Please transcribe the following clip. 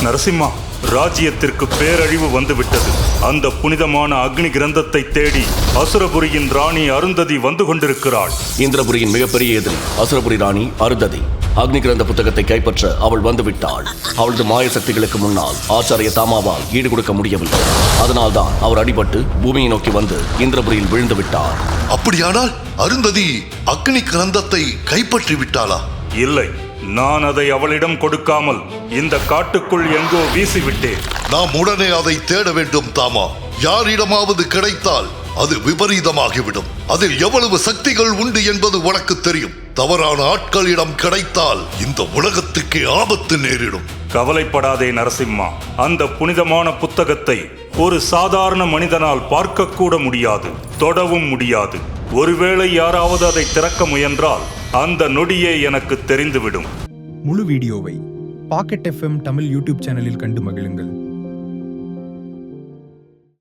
நரசிம்மா, ராஜ்யத்திற்கு பேரழிவு வந்துவிட்டது. அந்த புனிதமான அக்னி கிரந்தத்தை தேடி அசுரபுரியின் ராணி அருந்ததி வந்து கொண்டிருக்கிறாள். இந்திரபுரியின் மிகப்பெரிய எதிரி அசுரபுரி ராணி அருந்ததி அக்னி கிரந்த புத்தகத்தை கைப்பற்ற அவள் வந்துவிட்டாள். அவளது மாய சக்திகளுக்கு முன்னால் ஆச்சாரிய தாமாவால் ஈடு கொடுக்க முடியவில்லை. அதனால்தான் அவர் அடிபட்டு பூமியை நோக்கி வந்து இந்திரபுரியில் விழுந்து விட்டார். அப்படியானால் அருந்ததி அக்னி கிரந்தத்தை கைப்பற்றி விட்டாளா? இல்லை, நான் அதை அவளிடம் கொடுக்காமல் இந்த காட்டுக்குள் எங்கோ வீசிவிட்டேன். நாம் உடனே அதை தேட வேண்டும் தாமா. யாரிடமாவது கிடைத்தால் அது விபரீதமாகிவிடும். அதில் எவ்வளவு சக்திகள் உண்டு என்பது உனக்கு தெரியும். தவறான ஆட்களிடம் கிடைத்தால் இந்த உலகத்துக்கே ஆபத்து நேரிடும். கவலைப்படாதே நரசிம்மா, அந்த புனிதமான புத்தகத்தை ஒரு சாதாரண மனிதனால் பார்க்கக்கூட முடியாது, தொடவும் முடியாது. ஒருவேளை யாராவது அதை திறக்க முயன்றால் அந்த நொடியே எனக்கு தெரிந்துவிடும். முழு வீடியோவை பாக்கெட் FM தமிழ் யூடியூப் சேனலில் கண்டு மகிழுங்கள்.